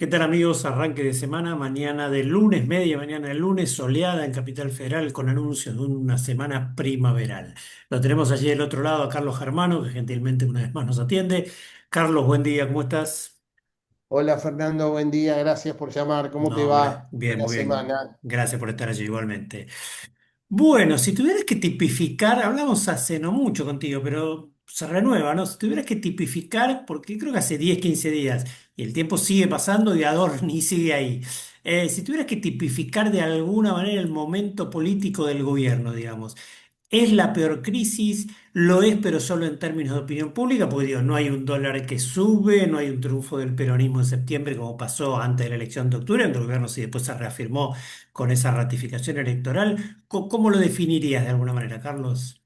¿Qué tal amigos? Arranque de semana, mañana de lunes, media mañana de lunes, soleada en Capital Federal con anuncios de una semana primaveral. Lo tenemos allí del otro lado a Carlos Germano, que gentilmente una vez más nos atiende. Carlos, buen día, ¿cómo estás? Hola Fernando, buen día, gracias por llamar. ¿Cómo te No, hombre, va? bien, Buena muy bien. semana. Gracias por estar allí igualmente. Bueno, si tuvieras que tipificar, hablamos hace no mucho contigo, pero se renueva, ¿no? Si tuvieras que tipificar, porque creo que hace 10, 15 días y el tiempo sigue pasando y Adorni sigue ahí. Si tuvieras que tipificar de alguna manera el momento político del gobierno, digamos, ¿es la peor crisis? Lo es, pero solo en términos de opinión pública, porque digo, no hay un dólar que sube, no hay un triunfo del peronismo en septiembre como pasó antes de la elección de octubre, donde el gobierno sí después se reafirmó con esa ratificación electoral. ¿Cómo lo definirías de alguna manera, Carlos?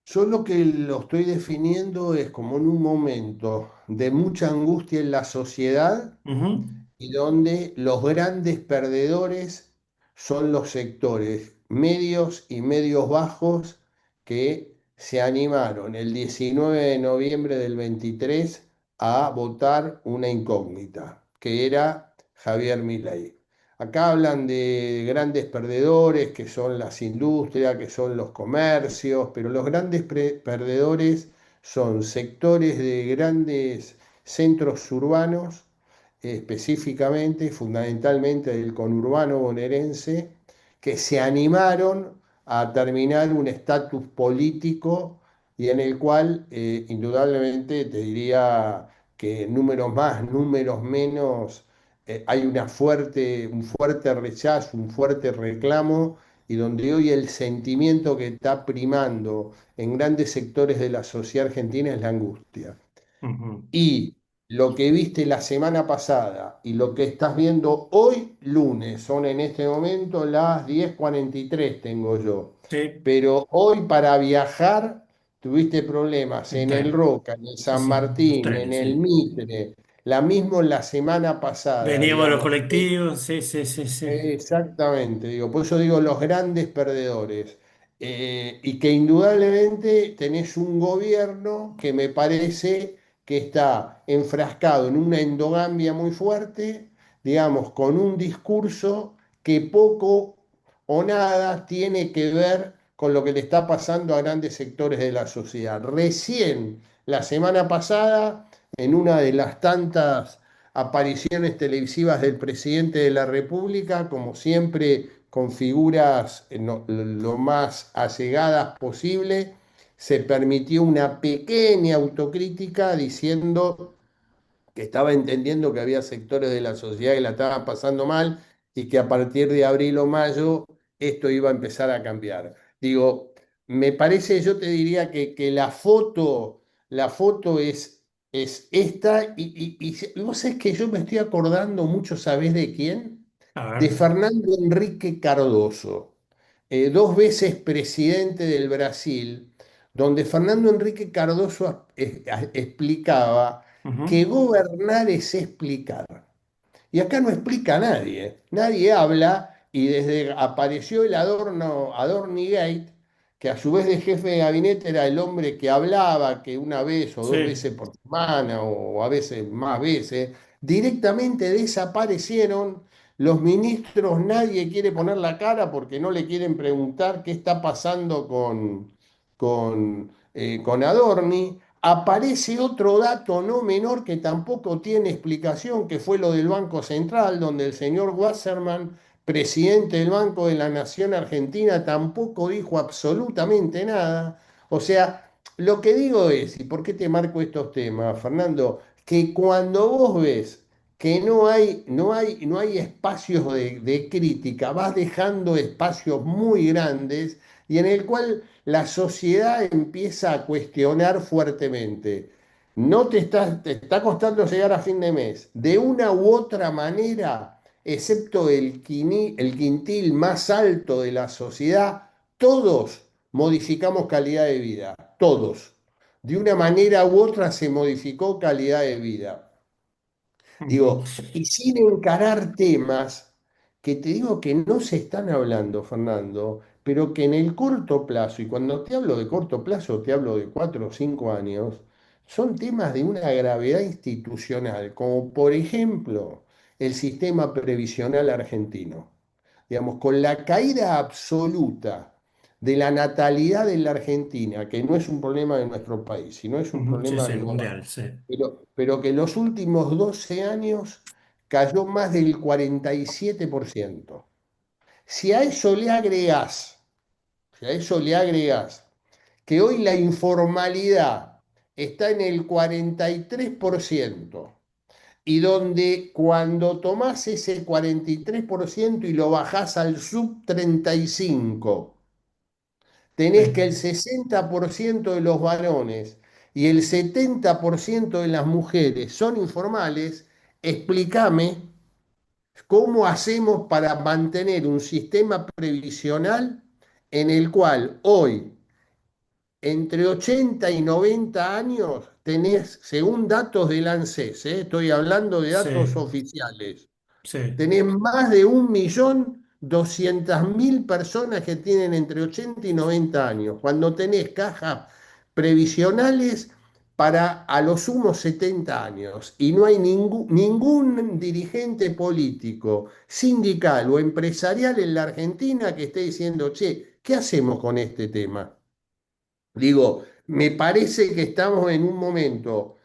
Yo lo que lo estoy definiendo es como en un momento de mucha angustia en la sociedad Ujú, y donde los grandes perdedores son los sectores medios y medios bajos que se animaron el 19 de noviembre del 23 a votar una incógnita, que era Javier Milei. Acá hablan de grandes perdedores, que son las industrias, que son los comercios, pero los grandes perdedores son sectores de grandes centros urbanos, específicamente, fundamentalmente del conurbano bonaerense, que se animaron a terminar un estatus político y en el cual indudablemente te diría que números más, números menos, hay un fuerte rechazo, un fuerte reclamo y donde hoy el sentimiento que está primando en grandes sectores de la sociedad argentina es la angustia. ujú. Y lo que viste la semana pasada y lo que estás viendo hoy, lunes, son en este momento las 10:43 tengo yo. Sí, Pero hoy para viajar tuviste problemas el en el tren. Roca, en el Sí, San sí, los Martín, en trenes, el sí. Mitre, la misma la semana pasada, Veníamos de los digamos. colectivos, sí, sí, sí, sí. Exactamente, digo, por eso digo los grandes perdedores. Y que indudablemente tenés un gobierno que me parece que está enfrascado en una endogamia muy fuerte, digamos, con un discurso que poco o nada tiene que ver con lo que le está pasando a grandes sectores de la sociedad. Recién la semana pasada, en una de las tantas apariciones televisivas del presidente de la República, como siempre con figuras lo más allegadas posible, se permitió una pequeña autocrítica diciendo que estaba entendiendo que había sectores de la sociedad que la estaban pasando mal y que a partir de abril o mayo esto iba a empezar a cambiar. Digo, me parece, yo te diría que la foto es esta y vos sabés que yo me estoy acordando mucho, ¿sabés de quién? A De ver. Fernando Enrique Cardoso, dos veces presidente del Brasil, donde Fernando Enrique Cardoso explicaba que Ujú. gobernar es explicar. Y acá no explica nadie. Nadie habla y desde apareció el Adornigate, que a su vez de jefe de gabinete era el hombre que hablaba, que una vez o dos Sí. veces por semana o a veces más veces, directamente desaparecieron los ministros. Nadie quiere poner la cara porque no le quieren preguntar qué está pasando con Adorni. Aparece otro dato no menor que tampoco tiene explicación, que fue lo del Banco Central, donde el señor Wasserman, presidente del Banco de la Nación Argentina, tampoco dijo absolutamente nada. O sea, lo que digo es, ¿y por qué te marco estos temas, Fernando? Que cuando vos ves que no hay espacios de crítica, vas dejando espacios muy grandes y en el cual la sociedad empieza a cuestionar fuertemente. No te está costando llegar a fin de mes. De una u otra manera, excepto el quintil más alto de la sociedad, todos modificamos calidad de vida. Todos. De una manera u otra se modificó calidad de vida. Ujú. Digo, y sin encarar temas que te digo que no se están hablando, Fernando, pero que en el corto plazo, y cuando te hablo de corto plazo, te hablo de 4 o 5 años, son temas de una gravedad institucional, como por ejemplo el sistema previsional argentino. Digamos, con la caída absoluta de la natalidad de la Argentina, que no es un problema de nuestro país, sino es un Ujú, sí, problema sí, global, mundial, sí. pero que en los últimos 12 años cayó más del 47%. Si a eso le agregás, si a eso le agregás que hoy la informalidad está en el 43% y donde cuando tomás ese 43% y lo bajás al sub 35, tenés que Sí, el 60% de los varones y el 70% de las mujeres son informales, explícame cómo hacemos para mantener un sistema previsional en el cual hoy entre 80 y 90 años tenés, según datos del ANSES, estoy hablando de datos sí, oficiales, sí, tenés más de 1.200.000 personas que tienen entre 80 y 90 años, cuando tenés cajas previsionales para a lo sumo 70 años y no hay ningún dirigente político, sindical o empresarial en la Argentina que esté diciendo, che, ¿qué hacemos con este tema? Digo, me parece que estamos en un momento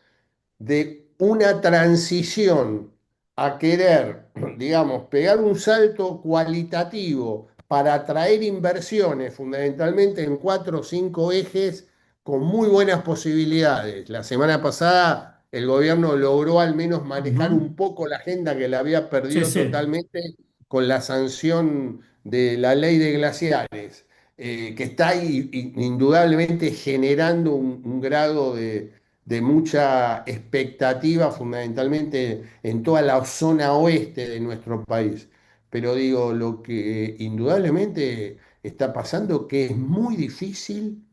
de una transición a querer, digamos, pegar un salto cualitativo para atraer inversiones, fundamentalmente en cuatro o cinco ejes con muy buenas posibilidades. La semana pasada el gobierno logró al menos manejar ujú, un poco la agenda que la había sí, perdido sí. totalmente con la sanción de la ley de glaciares, que está indudablemente generando un grado de mucha expectativa, fundamentalmente en toda la zona oeste de nuestro país. Pero digo, lo que indudablemente está pasando que es muy difícil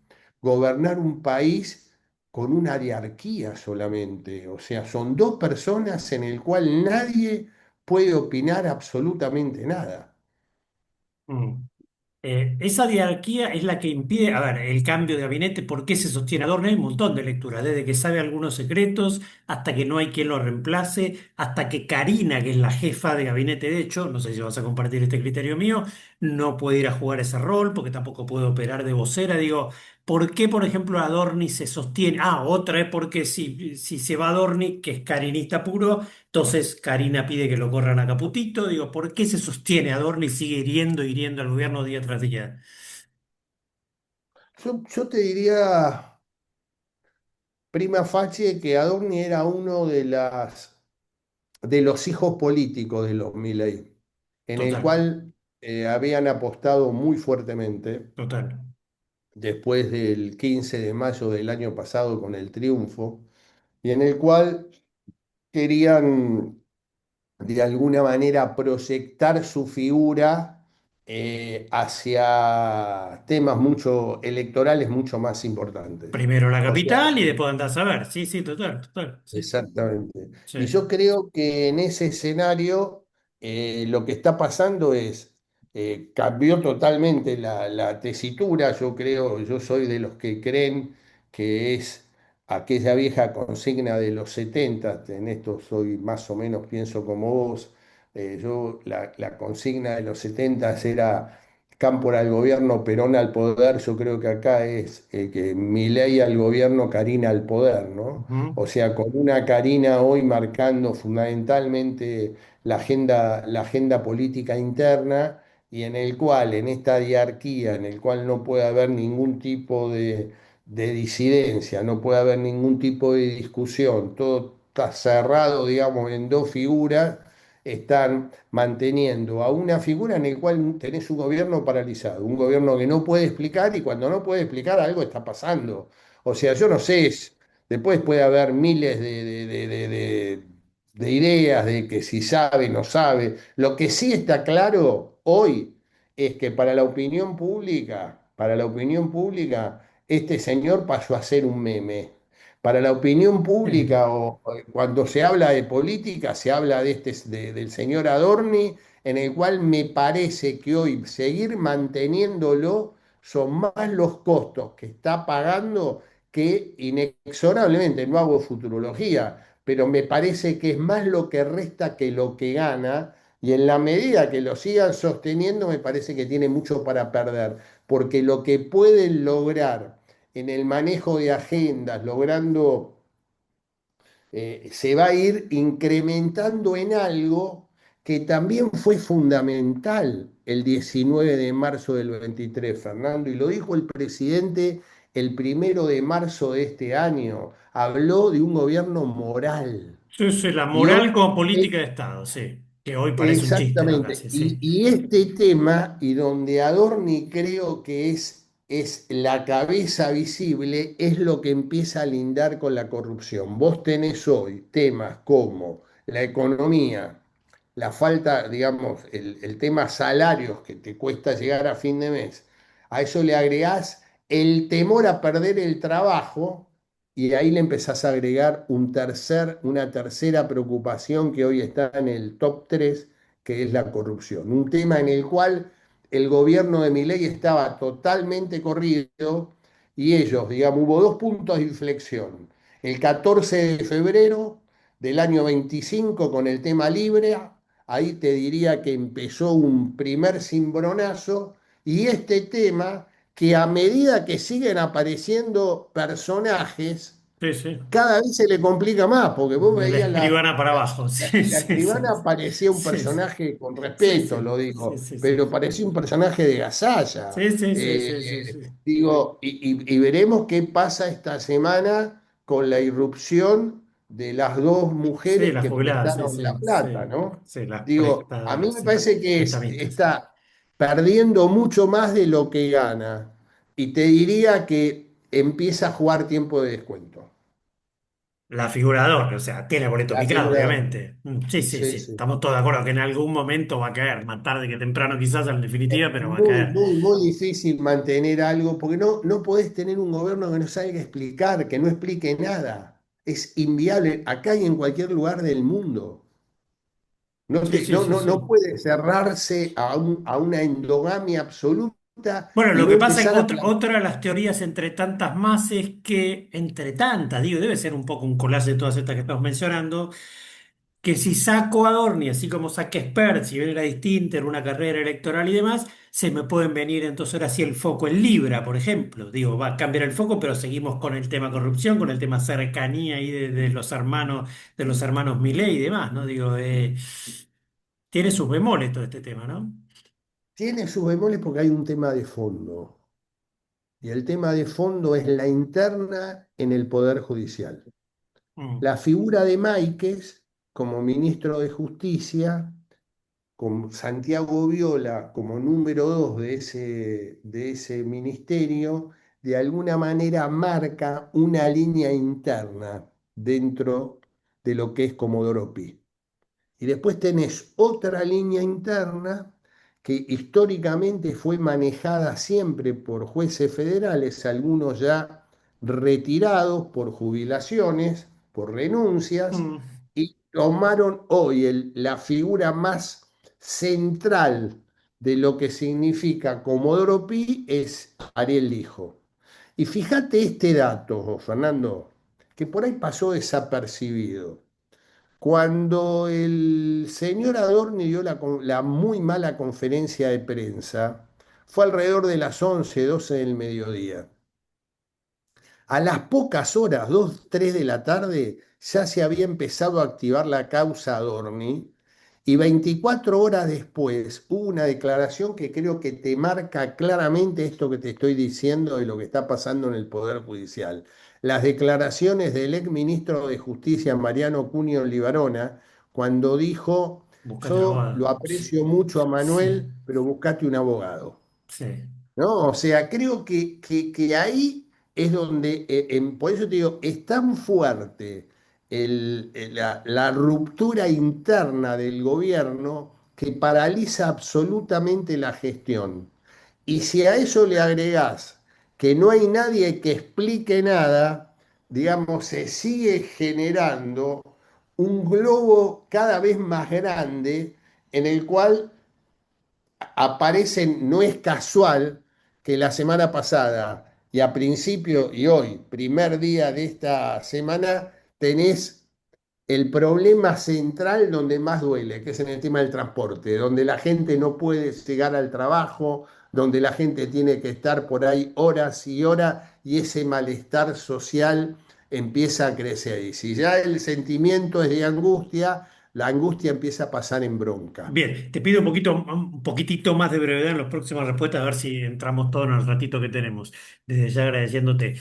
gobernar un país con una hierarquía solamente. O sea, son dos personas en el cual nadie puede opinar absolutamente nada. Mm. Esa diarquía es la que impide, a ver, el cambio de gabinete. ¿Por qué se sostiene Adorno? Hay un montón de lecturas, desde que sabe algunos secretos hasta que no hay quien lo reemplace, hasta que Karina, que es la jefa de gabinete, de hecho, no sé si vas a compartir este criterio mío, no puede ir a jugar ese rol porque tampoco puede operar de vocera. Digo, ¿por qué, por ejemplo, Adorni se sostiene? Ah, otra es porque si se va Adorni, que es carinista puro, entonces Karina pide que lo corran a Caputito. Digo, ¿por qué se sostiene Adorno y sigue hiriendo al gobierno día tras día? Yo te diría, prima facie, que Adorni era uno de los hijos políticos de los Milei, en el Total, cual habían apostado muy fuertemente total. después del 15 de mayo del año pasado con el triunfo, y en el cual querían de alguna manera proyectar su figura hacia temas mucho electorales mucho más importantes. Primero la O sea, capital y después andás a ver. Sí, sí, total, total. Sí, sí. exactamente. Sí. Y yo creo que en ese escenario lo que está pasando es, cambió totalmente la tesitura, yo creo, yo soy de los que creen que es aquella vieja consigna de los 70, en esto soy más o menos, pienso como vos, la consigna de los 70 era Cámpora al gobierno, Perón al poder, yo creo que acá es que Milei al gobierno, Karina al poder, ¿no? Ujú. O sea, con una Karina hoy marcando fundamentalmente la agenda política interna y en el cual, en esta diarquía, en el cual no puede haber ningún tipo de disidencia, no puede haber ningún tipo de discusión, todo está cerrado, digamos, en dos figuras, están manteniendo a una figura en el cual tenés un gobierno paralizado, un gobierno que no puede explicar y cuando no puede explicar algo está pasando. O sea, yo no sé. Después puede haber miles de ideas de que si sabe, no sabe. Lo que sí está claro hoy es que para la opinión pública, este señor pasó a ser un meme. Para la opinión Sí. pública, o cuando se habla de política, se habla del señor Adorni, en el cual me parece que hoy seguir manteniéndolo son más los costos que está pagando que inexorablemente, no hago futurología, pero me parece que es más lo que resta que lo que gana, y en la medida que lo sigan sosteniendo, me parece que tiene mucho para perder, porque lo que pueden lograr en el manejo de agendas, logrando se va a ir incrementando en algo que también fue fundamental el 19 de marzo del 23, Fernando, y lo dijo el presidente el 1 de marzo de este año. Habló de un gobierno moral. Sí, sí, la Y hoy, moral como política eh, de Estado, sí. Que hoy parece un chiste, ¿no? exactamente. Casi, Y, sí. y este tema, y donde Adorni creo que es la cabeza visible, es lo que empieza a lindar con la corrupción. Vos tenés hoy temas como la economía, la falta, digamos, el tema salarios que te cuesta llegar a fin de mes. A eso le agregás el temor a perder el trabajo y ahí le empezás a agregar una tercera preocupación que hoy está en el top 3, que es la corrupción. Un tema en el cual el gobierno de Milei estaba totalmente corrido y ellos, digamos, hubo dos puntos de inflexión. El 14 de febrero del año 25 con el tema libre, ahí te diría que empezó un primer cimbronazo y este tema que a medida que siguen apareciendo personajes, Sí, sí. cada vez se le complica más, porque vos De la veías escribana para abajo, sí, la sí, sí. escribana parecía un Sí, sí, personaje, con sí, respeto sí, lo sí, digo, sí, sí. pero parecía un personaje de gazalla. Sí, sí, sí, sí, sí, sí. Digo, y veremos qué pasa esta semana con la irrupción de las dos Sí, mujeres las que jubiladas, sí, prestaron sí, la plata, sí. ¿no? Sí, las Digo, a mí prestadoras, me sí. parece que Prestamistas. está perdiendo mucho más de lo que gana. Y te diría que empieza a jugar tiempo de descuento. La figurador, o sea, tiene boleto La picado, figura, obviamente. Sí, sí, sí. sí, sí. Estamos todos de acuerdo que en algún momento va a caer, más tarde que temprano quizás en definitiva, pero va a Muy, caer. muy, muy difícil mantener algo, porque no podés tener un gobierno que no salga a explicar, que no explique nada. Es inviable acá y en cualquier lugar del mundo. No, Sí, sí, sí, no sí. puede cerrarse a una endogamia absoluta Bueno, y lo no que pasa es empezar que a otra de las teorías entre tantas más es que, entre tantas, digo, debe ser un poco un collage de todas estas que estamos mencionando, que si saco a Adorni, así como saqué a Spert, si bien era distinta, era una carrera electoral y demás, se me pueden venir entonces ahora sí el foco en Libra, por ejemplo. Digo, va a cambiar el foco, pero seguimos con el tema corrupción, con el tema cercanía ahí de los hermanos Milei y demás, ¿no? Digo, tiene sus bemoles todo este tema, ¿no? Tiene sus bemoles porque hay un tema de fondo. Y el tema de fondo es la interna en el Poder Judicial. Mm, La figura de Máiquez como ministro de Justicia con Santiago Viola como número 2 de ese ministerio, de alguna manera marca una línea interna dentro de lo que es Comodoro Pi. Y después tenés otra línea interna que históricamente fue manejada siempre por jueces federales, algunos ya retirados por jubilaciones, por renuncias, mm. y tomaron hoy la figura más central de lo que significa Comodoro Pi es Ariel Lijo. Y fíjate este dato, Fernando, que por ahí pasó desapercibido. Cuando el señor Adorni dio la muy mala conferencia de prensa, fue alrededor de las 11, 12 del mediodía. A las pocas horas, 2, 3 de la tarde, ya se había empezado a activar la causa Adorni y 24 horas después hubo una declaración que creo que te marca claramente esto que te estoy diciendo de lo que está pasando en el Poder Judicial. Las declaraciones del ex ministro de Justicia, Mariano Cunio Libarona, cuando dijo, Buscate un yo lo abogado. aprecio mucho a Sí, Manuel, pero buscate un abogado. sí. ¿No? O sea, creo que ahí es donde, por eso te digo, es tan fuerte la ruptura interna del gobierno que paraliza absolutamente la gestión. Y si a eso le agregás que no hay nadie que explique nada, digamos, se sigue generando un globo cada vez más grande en el cual aparecen, no es casual que la semana pasada y a principio y hoy, primer día de esta semana, tenés el problema central donde más duele, que es en el tema del transporte, donde la gente no puede llegar al trabajo, donde la gente tiene que estar por ahí horas y horas y ese malestar social empieza a crecer. Y si ya el sentimiento es de angustia, la angustia empieza a pasar en bronca. Bien, te pido un poquitito más de brevedad en las próximas respuestas, a ver si entramos todo en el ratito que tenemos. Desde ya agradeciéndote.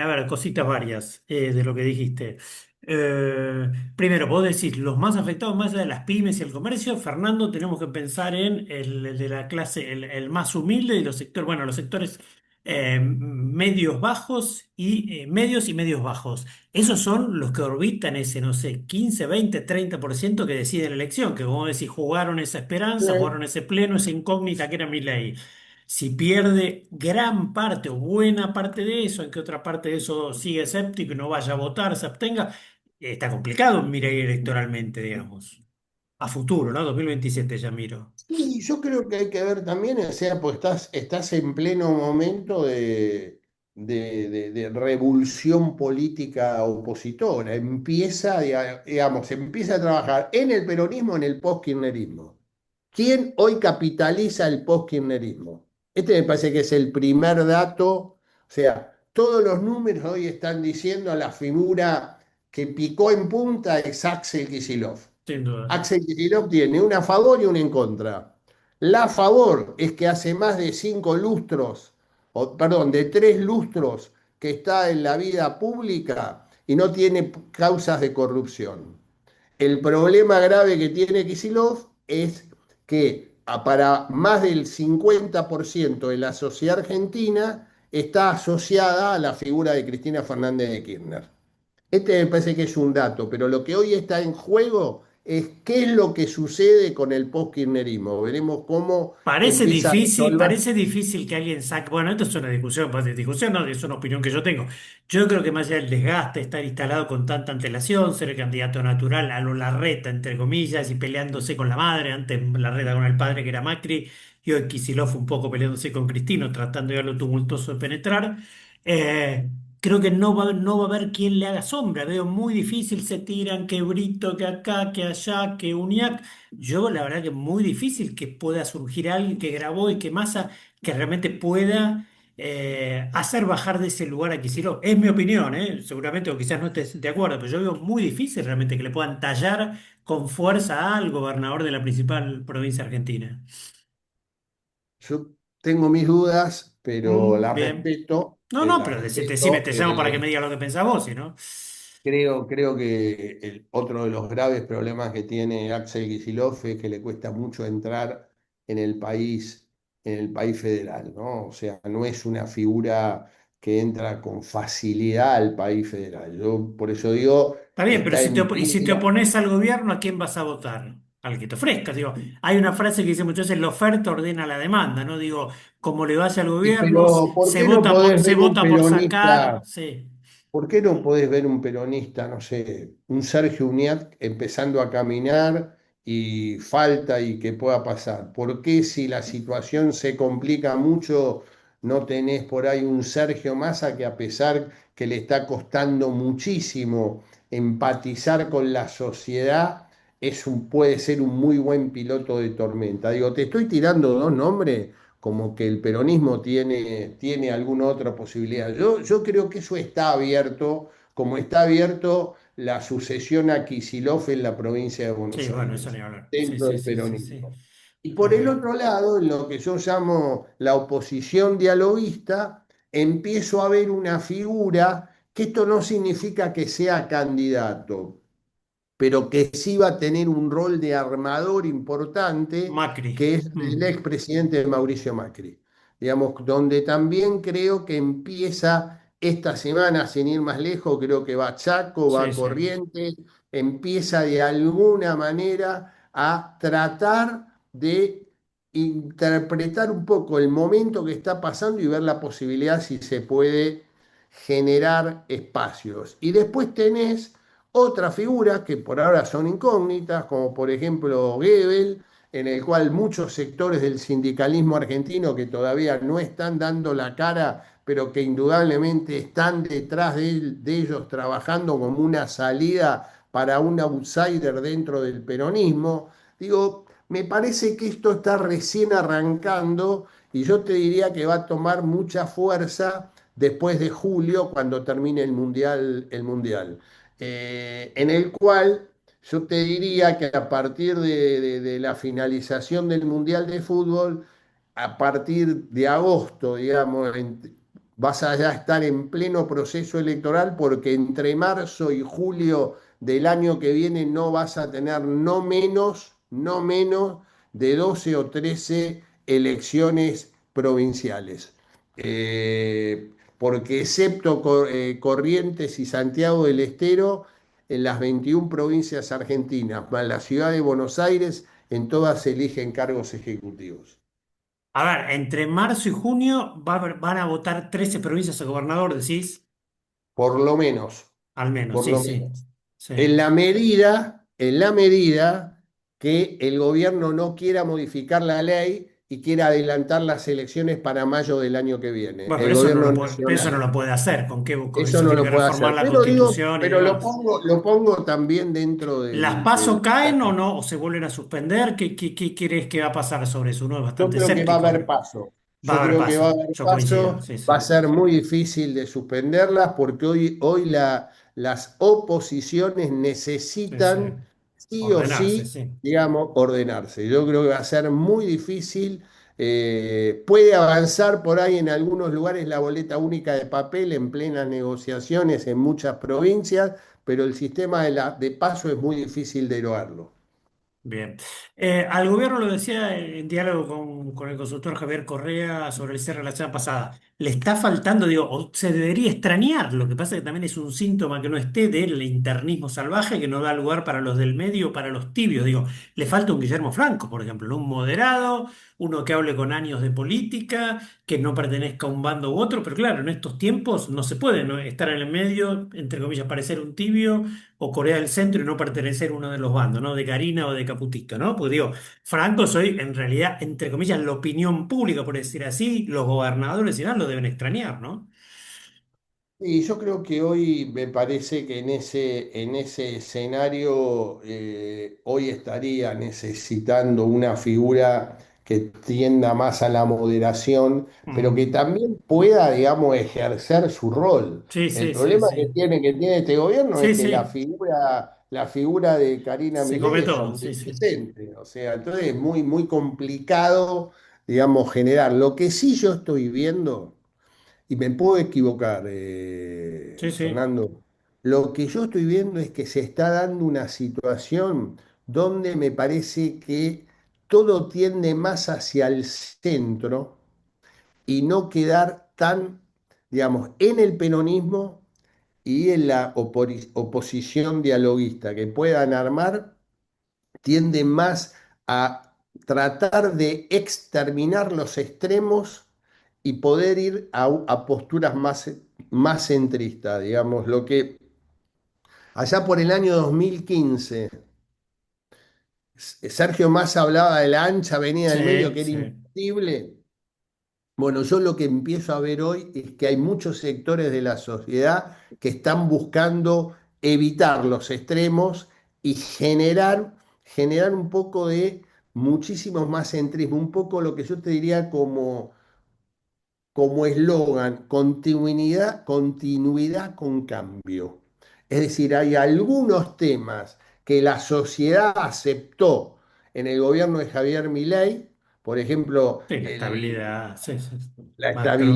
A ver, cositas varias de lo que dijiste. Primero, vos decís, los más afectados más allá de las pymes y el comercio, Fernando, tenemos que pensar en el de la clase, el más humilde y los sectores, bueno, los sectores medios bajos y medios y medios bajos. Esos son los que orbitan ese, no sé, 15, 20, 30% que deciden la elección, que como decís, jugaron esa esperanza, jugaron ese pleno, esa incógnita que era Milei. Si pierde gran parte o buena parte de eso, en que otra parte de eso sigue escéptico y no vaya a votar, se abstenga, está complicado Milei electoralmente, digamos. A futuro, ¿no? 2027 ya miro. Sí, yo creo que hay que ver también, o sea, pues estás en pleno momento de revulsión política opositora. Empieza, digamos, empieza a trabajar en el peronismo, en el post-kirchnerismo. ¿Quién hoy capitaliza el post-kirchnerismo? Este me parece que es el primer dato, o sea, todos los números hoy están diciendo a la figura que picó en punta es Axel Kicillof. Sin duda. Axel Kicillof tiene una a favor y una en contra. La a favor es que hace más de 5 lustros, o perdón, de 3 lustros que está en la vida pública y no tiene causas de corrupción. El problema grave que tiene Kicillof es que para más del 50% de la sociedad argentina está asociada a la figura de Cristina Fernández de Kirchner. Este me parece que es un dato, pero lo que hoy está en juego es qué es lo que sucede con el post-kirchnerismo. Veremos cómo empieza a resolver. Parece difícil que alguien saque. Bueno, esto es una discusión, pues, discusión no, es una opinión que yo tengo. Yo creo que más allá del desgaste, estar instalado con tanta antelación, ser el candidato natural a lo Larreta, entre comillas, y peleándose con la madre, antes Larreta con el padre que era Macri, y hoy Kicillof un poco peleándose con Cristino, tratando de lo tumultuoso de penetrar. Eh, Creo que no va a haber quien le haga sombra. Veo muy difícil, se tiran que Brito, que acá, que allá, que Uñac. Yo la verdad que es muy difícil que pueda surgir alguien que grabó y que Massa que realmente pueda hacer bajar de ese lugar a Kicillof. Es mi opinión, seguramente o quizás no estés de acuerdo, pero yo veo muy difícil realmente que le puedan tallar con fuerza al gobernador de la principal provincia argentina. Yo tengo mis dudas, pero Mm, las bien. respeto, No, no, las pero decime, respeto. te llamo para que me digas lo que pensás vos, si no. Creo que otro de los graves problemas que tiene Axel Kicillof es que le cuesta mucho entrar en el país federal, ¿no? O sea, no es una figura que entra con facilidad al país federal. Yo por eso digo, Está bien, pero está en y si te plena. opones al gobierno, ¿a quién vas a votar? Al que te ofrezca. Digo, hay una frase que dice muchas veces, la oferta ordena la demanda, ¿no? Digo, como le vaya al Y gobierno, pero, ¿por qué no se podés ver un vota por sacar, peronista? sí. ¿Por qué no podés ver un peronista, no sé, un Sergio Uñat empezando a caminar y falta y que pueda pasar? ¿Por qué si la situación se complica mucho no tenés por ahí un Sergio Massa que a pesar que le está costando muchísimo empatizar con la sociedad, puede ser un muy buen piloto de tormenta? Digo, te estoy tirando dos nombres como que el peronismo tiene alguna otra posibilidad. Yo creo que eso está abierto, como está abierto la sucesión a Kicillof en la provincia de Sí, Buenos bueno, eso Aires, ni hablar. Sí, dentro sí, del sí, sí, sí. peronismo. Y por el Ok. otro lado, en lo que yo llamo la oposición dialoguista, empiezo a ver una figura que esto no significa que sea candidato, pero que sí va a tener un rol de armador importante, Macri. que es el Mm, expresidente Mauricio Macri. Digamos, donde también creo que empieza esta semana, sin ir más lejos, creo que va Chaco, sí, va sí. Corrientes, empieza de alguna manera a tratar de interpretar un poco el momento que está pasando y ver la posibilidad si se puede generar espacios. Y después tenés otras figuras que por ahora son incógnitas, como por ejemplo Goebbels, en el cual muchos sectores del sindicalismo argentino que todavía no están dando la cara, pero que indudablemente están detrás de ellos trabajando como una salida para un outsider dentro del peronismo. Digo, me parece que esto está recién arrancando y yo te diría que va a tomar mucha fuerza después de julio, cuando termine el mundial. En el cual yo te diría que a partir de la finalización del Mundial de Fútbol, a partir de agosto, digamos, vas a ya estar en pleno proceso electoral porque entre marzo y julio del año que viene no vas a tener no menos de 12 o 13 elecciones provinciales. Porque excepto Corrientes y Santiago del Estero, en las 21 provincias argentinas, más la ciudad de Buenos Aires, en todas se eligen cargos ejecutivos. A ver, entre marzo y junio van a votar 13 provincias a gobernador, decís, Por lo menos, al menos, por sí, lo sí, menos. sí. En la medida que el gobierno no quiera modificar la ley y quiera adelantar las elecciones para mayo del año que viene, Bueno, el pero eso no gobierno lo puede, pero eso no nacional. lo puede hacer. ¿Con qué? Eso Eso no tiene lo que puede reformar hacer. la Pero digo, Constitución y pero lo demás. pongo, lo pongo también dentro ¿Las del PASO caen o no? ¿O se vuelven a suspender? ¿Qué crees que va a pasar sobre eso? Uno es Yo bastante creo que va a haber escéptico. paso. Va a Yo haber creo que va a paso. haber Yo coincido, paso. sí, Va sí. a ser muy difícil de suspenderlas porque hoy las oposiciones Sí, sí. necesitan sí o Ordenarse, sí, sí. digamos, ordenarse. Yo creo que va a ser muy difícil. Puede avanzar por ahí en algunos lugares la boleta única de papel en plenas negociaciones en muchas provincias, pero el sistema de paso es muy difícil derogarlo. Bien. Al gobierno lo decía en diálogo con el consultor Javier Correa sobre el cierre de la semana pasada. Le está faltando, digo, o se debería extrañar. Lo que pasa es que también es un síntoma que no esté del internismo salvaje que no da lugar para los del medio, para los tibios. Digo, le falta un Guillermo Franco, por ejemplo, ¿no? Un moderado, uno que hable con años de política, que no pertenezca a un bando u otro. Pero claro, en estos tiempos no se puede, ¿no? Estar en el medio, entre comillas, parecer un tibio o Corea del Centro y no pertenecer a uno de los bandos, ¿no? De Karina o de Caputito, ¿no? Porque digo, Franco soy en realidad, entre comillas, la opinión pública, por decir así, los gobernadores y nada lo deben extrañar, ¿no? Y yo creo que hoy me parece que en ese escenario hoy estaría necesitando una figura que tienda más a la moderación, pero que Mm. también pueda, digamos, ejercer su rol. Sí, El sí, sí, problema que sí. tiene este gobierno Sí, es que la sí, figura, la figura de Karina se come Milei es todo, sí, sí. omnipresente. O sea, entonces es muy, muy complicado, digamos, generar. Lo que sí yo estoy viendo. Y me puedo equivocar, Sí, sí, Fernando. Lo que yo estoy viendo es que se está dando una situación donde me parece que todo tiende más hacia el centro y no quedar tan, digamos, en el peronismo y en la oposición dialoguista que puedan armar, tiende más a tratar de exterminar los extremos y poder ir a posturas más centristas, digamos, lo que allá por el año 2015, Sergio Massa hablaba de la ancha avenida del medio sí, que era sí. imposible. Bueno, yo lo que empiezo a ver hoy es que hay muchos sectores de la sociedad que están buscando evitar los extremos y generar un poco de muchísimos más centrismo, un poco lo que yo te diría como eslogan, continuidad con cambio. Es decir, hay algunos temas que la sociedad aceptó en el gobierno de Javier Milei, por ejemplo, Sí, la estabilidad, sí, sí. la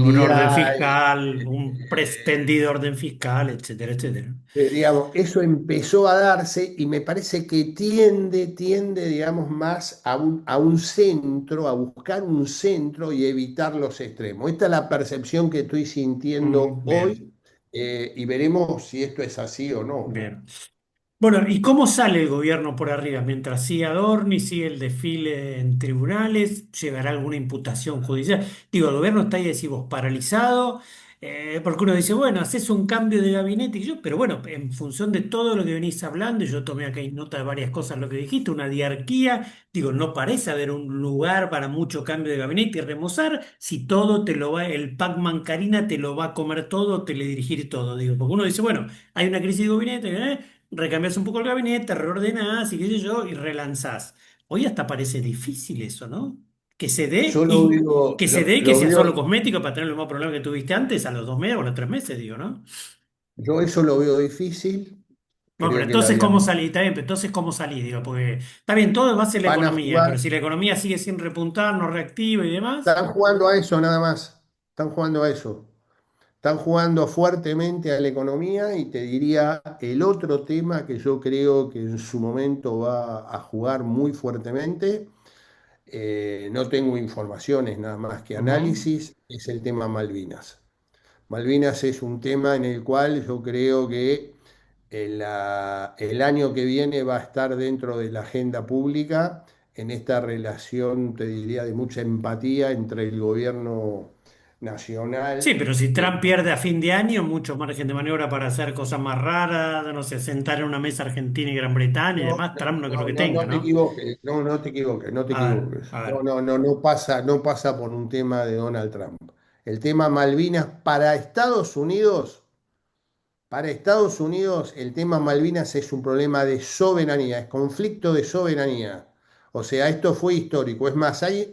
Un orden estabilidad, fiscal, un pretendido orden fiscal, etcétera, etcétera. digamos, eso empezó a darse y me parece que tiende, digamos, más a un centro, a buscar un centro y evitar los extremos. Esta es la percepción que estoy sintiendo Bien, hoy y veremos si esto es así o no, ¿no? bien. Bueno, ¿y cómo sale el gobierno por arriba? Mientras siga Adorni, sigue el desfile en tribunales, llegará alguna imputación judicial. Digo, el gobierno está ahí, decís vos, paralizado. Porque uno dice, bueno, haces un cambio de gabinete, y yo, pero bueno, en función de todo lo que venís hablando, y yo tomé acá nota de varias cosas, lo que dijiste, una diarquía, digo, no parece haber un lugar para mucho cambio de gabinete y remozar, si todo te lo va, el Pac-Man Karina te lo va a comer todo, te le dirigir todo, digo, porque uno dice, bueno, hay una crisis de gabinete, recambias un poco el gabinete, reordenás y qué sé yo, y relanzás. Hoy hasta parece difícil eso, ¿no? Que se dé Yo lo y veo, que se dé y que lo sea solo veo, cosmético para tener el mismo problema que tuviste antes a los 2 meses o a los 3 meses, digo, ¿no? yo eso lo veo difícil. Bueno, pero Creo que la entonces, ¿cómo diagnóstico salí? Está bien, pero entonces, ¿cómo salí? Digo, porque está bien, todo es base de la van a economía, pero jugar, si la economía sigue sin repuntar, no reactiva y demás. están jugando a eso nada más. Están jugando a eso. Están jugando fuertemente a la economía y te diría el otro tema que yo creo que en su momento va a jugar muy fuertemente, no tengo informaciones nada más que Ujú. análisis, es el tema Malvinas. Malvinas es un tema en el cual yo creo que el año que viene va a estar dentro de la agenda pública en esta relación, te diría, de mucha empatía entre el gobierno Sí, nacional. pero si Trump pierde a fin de año, mucho margen de maniobra para hacer cosas más raras, no sé, sentar en una mesa Argentina y Gran Bretaña y No, demás, Trump no creo que tenga, no te ¿no? equivoques, no te equivoques, no te equivoques. A No, ver. no, no, no pasa por un tema de Donald Trump. El tema Malvinas para Estados Unidos el tema Malvinas es un problema de soberanía, es conflicto de soberanía. O sea, esto fue histórico. Es más, hay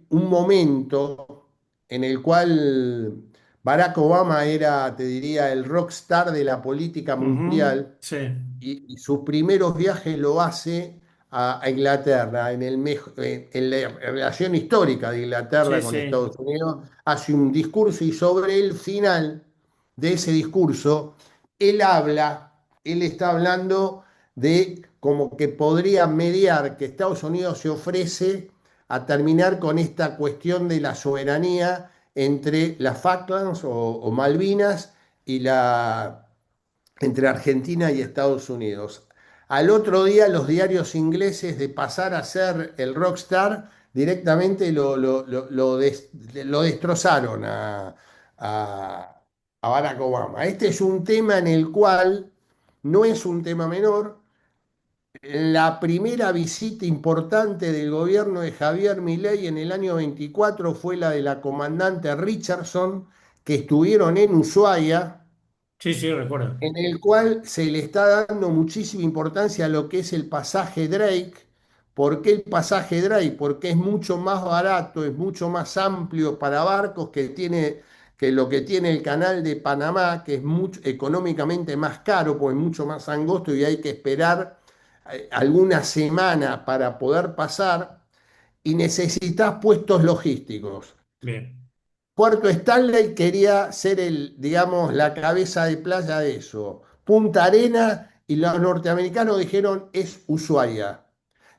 un momento en el cual Barack Obama era, te diría, el rockstar de la política Ujú. mundial Sí, y sus primeros viajes lo hace a Inglaterra, en la relación histórica de sí, Inglaterra con sí. Estados Unidos, hace un discurso y sobre el final de ese discurso, él está hablando de como que podría mediar, que Estados Unidos se ofrece a terminar con esta cuestión de la soberanía entre las Falklands o Malvinas y entre Argentina y Estados Unidos. Al otro día los diarios ingleses de pasar a ser el rockstar directamente lo destrozaron a- a Barack Obama. Este es un tema en el cual no es un tema menor. La primera visita importante del gobierno de Javier Milei en el año 24 fue la de la comandante Richardson, que estuvieron en Ushuaia, Sí, sí, recuerdo. en el cual se le está dando muchísima importancia a lo que es el pasaje Drake. ¿Por qué el pasaje Drake? Porque es mucho más barato, es mucho más amplio para barcos que lo que tiene el canal de Panamá, que es mucho, económicamente más caro, pues es mucho más angosto y hay que esperar alguna semana para poder pasar y necesitas puestos logísticos. Bien. Puerto Stanley quería ser digamos, la cabeza de playa de eso. Punta Arena y los norteamericanos dijeron es Ushuaia.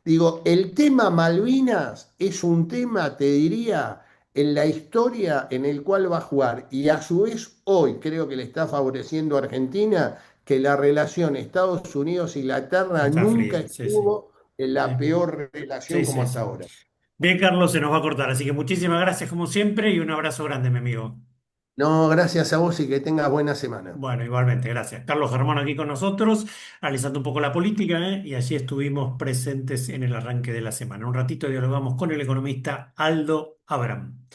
Digo, el tema Malvinas es un tema, te diría, en la historia en el cual va a jugar. Y a su vez hoy creo que le está favoreciendo a Argentina que la relación Estados Unidos-Inglaterra Está nunca fría, sí, sí. estuvo en Sí, la peor relación sí, como sí, hasta sí. ahora. Bien, Carlos, se nos va a cortar, así que muchísimas gracias como siempre y un abrazo grande, mi amigo. No, gracias a vos y que tengas buena semana. Bueno, igualmente, gracias. Carlos Germán aquí con nosotros, analizando un poco la política, ¿eh? Y allí estuvimos presentes en el arranque de la semana. Un ratito dialogamos con el economista Aldo Abraham.